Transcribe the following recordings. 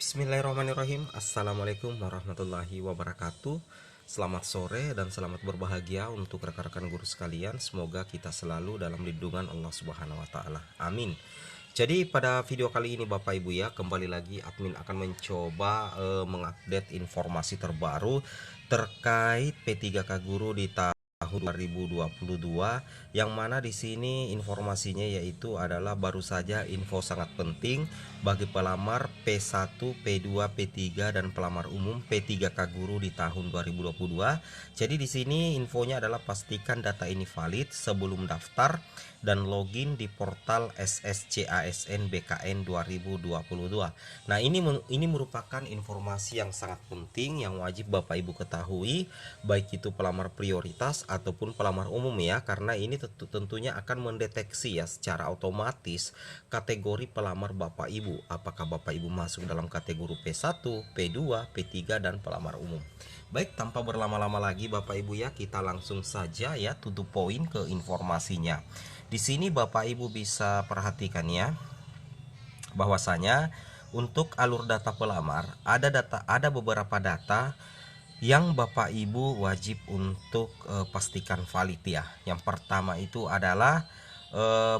Bismillahirrahmanirrahim. Assalamualaikum warahmatullahi wabarakatuh. Selamat sore dan selamat berbahagia untuk rekan-rekan guru sekalian. Semoga kita selalu dalam lindungan Allah Subhanahu wa taala. Amin. Jadi pada video kali ini Bapak Ibu ya, kembali lagi admin akan mencoba mengupdate informasi terbaru terkait P3K Guru di tahun 2022, yang mana di sini informasinya yaitu adalah baru saja info sangat penting bagi pelamar P1, P2, P3 dan pelamar umum P3K Guru di tahun 2022. Jadi di sini infonya adalah pastikan data ini valid sebelum daftar dan login di portal SSCASN BKN 2022. Nah, ini merupakan informasi yang sangat penting yang wajib Bapak Ibu ketahui, baik itu pelamar prioritas ataupun pelamar umum ya, karena ini tentunya akan mendeteksi ya secara otomatis kategori pelamar Bapak Ibu, apakah Bapak Ibu masuk dalam kategori P1, P2, P3 dan pelamar umum. Baik, tanpa berlama-lama lagi Bapak Ibu ya, kita langsung saja ya to the point ke informasinya. Di sini Bapak Ibu bisa perhatikan ya, bahwasanya untuk alur data pelamar ada beberapa data yang Bapak Ibu wajib untuk pastikan valid ya. Yang pertama itu adalah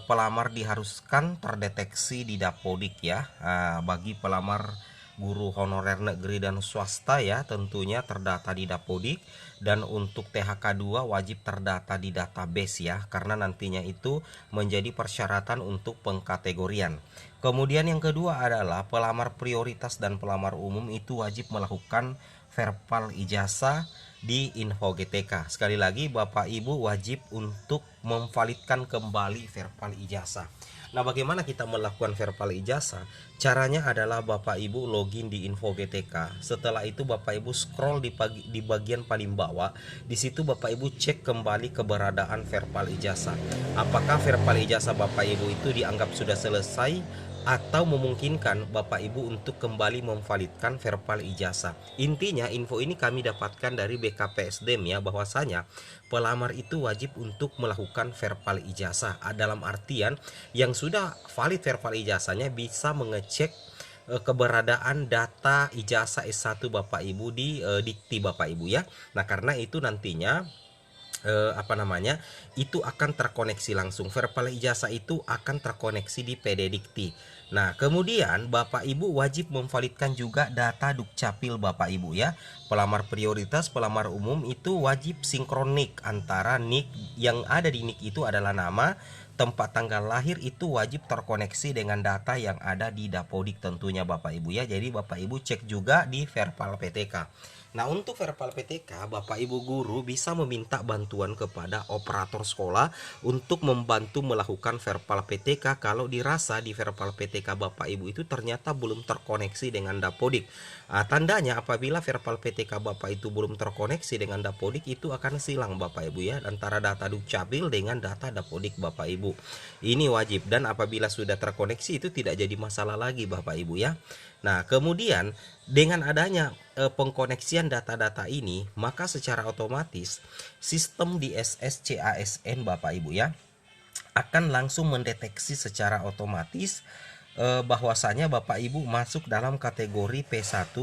pelamar diharuskan terdeteksi di Dapodik ya. Bagi pelamar guru honorer negeri dan swasta ya, tentunya terdata di Dapodik, dan untuk THK 2 wajib terdata di database ya, karena nantinya itu menjadi persyaratan untuk pengkategorian. Kemudian yang kedua adalah pelamar prioritas dan pelamar umum itu wajib melakukan verbal ijazah di Info GTK. Sekali lagi Bapak Ibu wajib untuk memvalidkan kembali verbal ijazah. Nah, bagaimana kita melakukan verbal ijazah? Caranya adalah Bapak Ibu login di Info GTK. Setelah itu Bapak Ibu scroll di bagian paling bawah. Di situ Bapak Ibu cek kembali keberadaan verbal ijazah. Apakah verbal ijazah Bapak Ibu itu dianggap sudah selesai atau memungkinkan Bapak Ibu untuk kembali memvalidkan verbal ijazah. Intinya info ini kami dapatkan dari BKPSDM ya, bahwasanya pelamar itu wajib untuk melakukan verbal ijazah. Dalam artian yang sudah valid verbal ijazahnya bisa mengecek keberadaan data ijazah S1 Bapak Ibu di dikti Bapak Ibu ya. Nah, karena itu nantinya itu akan terkoneksi langsung, verbal ijazah itu akan terkoneksi di PD Dikti. Nah, kemudian Bapak Ibu wajib memvalidkan juga data Dukcapil Bapak Ibu ya. Pelamar prioritas, pelamar umum itu wajib sinkron NIK, antara NIK yang ada di NIK itu adalah nama, tempat tanggal lahir itu wajib terkoneksi dengan data yang ada di Dapodik tentunya Bapak Ibu ya. Jadi Bapak Ibu cek juga di verbal PTK. Nah, untuk verbal PTK, Bapak Ibu guru bisa meminta bantuan kepada operator sekolah untuk membantu melakukan verbal PTK kalau dirasa di verbal PTK Bapak Ibu itu ternyata belum terkoneksi dengan Dapodik. Tandanya apabila verbal PTK Bapak itu belum terkoneksi dengan Dapodik, itu akan silang Bapak Ibu ya, antara data Dukcapil dengan data Dapodik Bapak Ibu. Ini wajib, dan apabila sudah terkoneksi itu tidak jadi masalah lagi Bapak Ibu ya. Nah, kemudian dengan adanya pengkoneksian data-data ini, maka secara otomatis sistem di SSCASN Bapak Ibu ya akan langsung mendeteksi secara otomatis bahwasanya Bapak Ibu masuk dalam kategori P1,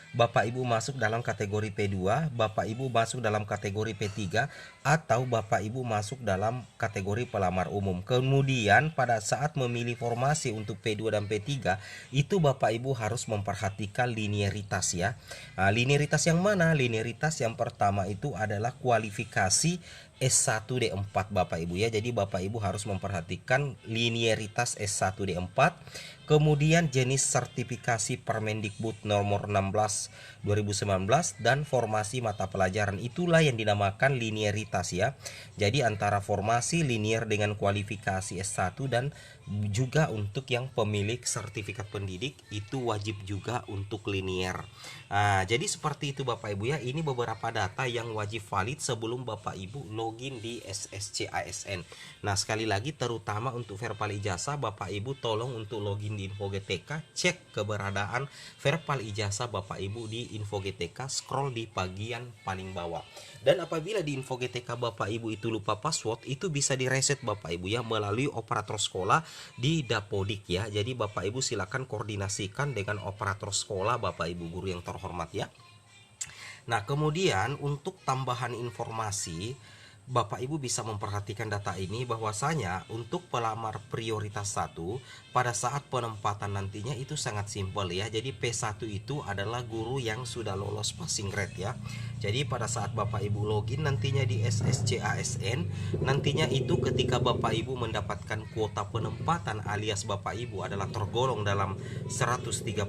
Bapak Ibu masuk dalam kategori P2, Bapak Ibu masuk dalam kategori P3, atau Bapak Ibu masuk dalam kategori pelamar umum. Kemudian pada saat memilih formasi untuk P2 dan P3, itu Bapak Ibu harus memperhatikan linearitas ya. Linearitas yang mana? Linearitas yang pertama itu adalah kualifikasi S1 D4 Bapak Ibu ya. Jadi Bapak Ibu harus memperhatikan linearitas S1 D4. Kemudian jenis sertifikasi Permendikbud nomor 16 2019 dan formasi mata pelajaran, itulah yang dinamakan linearitas ya. Jadi antara formasi linear dengan kualifikasi S1, dan juga untuk yang pemilik sertifikat pendidik itu wajib juga untuk linear. Jadi seperti itu Bapak Ibu ya. Ini beberapa data yang wajib valid sebelum Bapak Ibu login di SSCASN. Nah, sekali lagi terutama untuk verbal ijazah, Bapak Ibu tolong untuk login di Info GTK, cek keberadaan verbal ijazah Bapak Ibu di Info GTK, scroll di bagian paling bawah. Dan apabila di Info GTK Bapak Ibu itu lupa password, itu bisa direset Bapak Ibu ya melalui operator sekolah di Dapodik ya. Jadi Bapak Ibu silakan koordinasikan dengan operator sekolah Bapak Ibu guru yang terhormat ya. Nah, kemudian untuk tambahan informasi, Bapak Ibu bisa memperhatikan data ini bahwasanya untuk pelamar prioritas 1 pada saat penempatan nantinya itu sangat simpel ya. Jadi P1 itu adalah guru yang sudah lolos passing grade ya. Jadi pada saat Bapak Ibu login nantinya di SSCASN, nantinya itu ketika Bapak Ibu mendapatkan kuota penempatan alias Bapak Ibu adalah tergolong dalam 134.000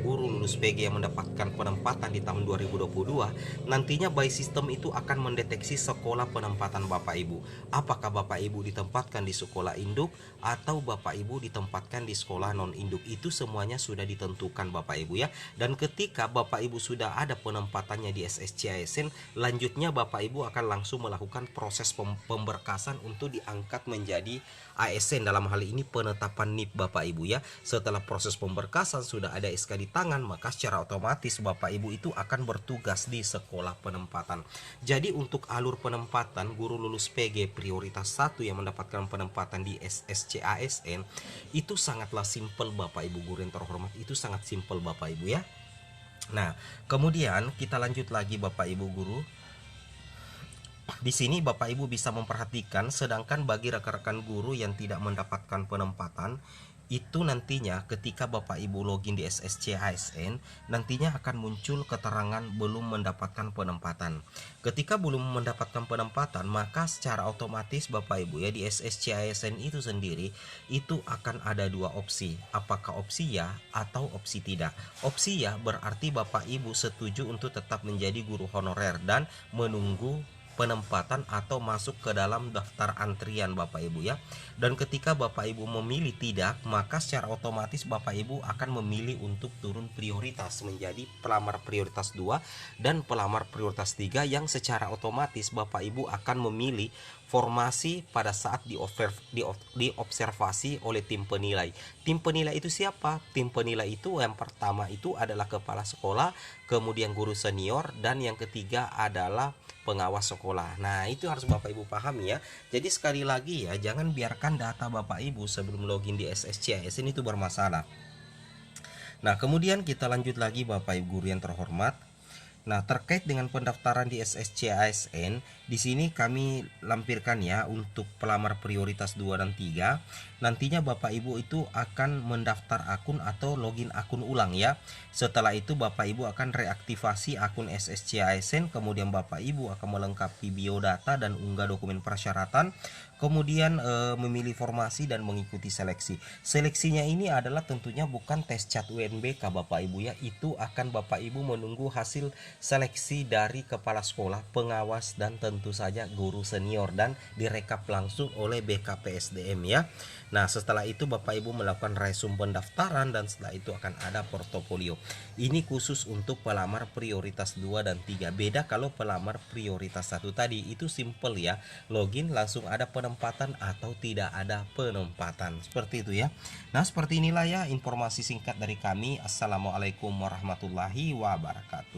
guru lulus PG yang mendapatkan penempatan di tahun 2022, nantinya by system itu akan mendeteksi sekolah penempatan Bapak Ibu. Apakah Bapak Ibu ditempatkan di sekolah induk atau Bapak Ibu ditempatkan di sekolah non induk, itu semuanya sudah ditentukan Bapak Ibu ya. Dan ketika Bapak Ibu sudah ada penempatannya di SSCASN, lanjutnya Bapak Ibu akan langsung melakukan proses pemberkasan untuk diangkat menjadi ASN, dalam hal ini penetapan NIP Bapak Ibu ya. Setelah proses pemberkasan sudah ada SK di tangan, maka secara otomatis Bapak Ibu itu akan bertugas di sekolah penempatan. Jadi untuk alur penempatan guru lulus PG prioritas 1 yang mendapatkan penempatan di SSCASN itu sangatlah simpel Bapak Ibu guru yang terhormat, itu sangat simpel Bapak Ibu ya. Nah, kemudian kita lanjut lagi Bapak Ibu guru. Di sini Bapak Ibu bisa memperhatikan, sedangkan bagi rekan-rekan guru yang tidak mendapatkan penempatan, itu nantinya ketika Bapak Ibu login di SSCASN, nantinya akan muncul keterangan belum mendapatkan penempatan. Ketika belum mendapatkan penempatan, maka secara otomatis Bapak Ibu ya di SSCASN itu sendiri itu akan ada dua opsi, apakah opsi ya atau opsi tidak. Opsi ya berarti Bapak Ibu setuju untuk tetap menjadi guru honorer dan menunggu penempatan atau masuk ke dalam daftar antrian Bapak Ibu ya. Dan ketika Bapak Ibu memilih tidak, maka secara otomatis Bapak Ibu akan memilih untuk turun prioritas menjadi pelamar prioritas 2 dan pelamar prioritas 3, yang secara otomatis Bapak Ibu akan memilih formasi pada saat diobservasi oleh tim penilai. Tim penilai itu siapa? Tim penilai itu yang pertama itu adalah kepala sekolah, kemudian guru senior, dan yang ketiga adalah pengawas sekolah. Nah, itu harus Bapak Ibu pahami ya. Jadi sekali lagi ya, jangan biarkan data Bapak Ibu sebelum login di SSCASN itu bermasalah. Nah, kemudian kita lanjut lagi Bapak Ibu guru yang terhormat. Nah, terkait dengan pendaftaran di SSCASN, di sini kami lampirkan ya untuk pelamar prioritas 2 dan 3. Nantinya Bapak Ibu itu akan mendaftar akun atau login akun ulang ya. Setelah itu Bapak Ibu akan reaktivasi akun SSCASN, kemudian Bapak Ibu akan melengkapi biodata dan unggah dokumen persyaratan, kemudian memilih formasi dan mengikuti seleksi. Seleksinya ini adalah tentunya bukan tes CAT UNBK Bapak Ibu ya, itu akan Bapak Ibu menunggu hasil seleksi dari kepala sekolah, pengawas, dan tentu saja guru senior, dan direkap langsung oleh BKPSDM ya. Nah, setelah itu Bapak Ibu melakukan resum pendaftaran dan setelah itu akan ada portofolio. Ini khusus untuk pelamar prioritas 2 dan 3. Beda kalau pelamar prioritas 1 tadi, itu simple ya. Login langsung ada penempatan atau tidak ada penempatan. Seperti itu ya. Nah, seperti inilah ya informasi singkat dari kami. Assalamualaikum warahmatullahi wabarakatuh.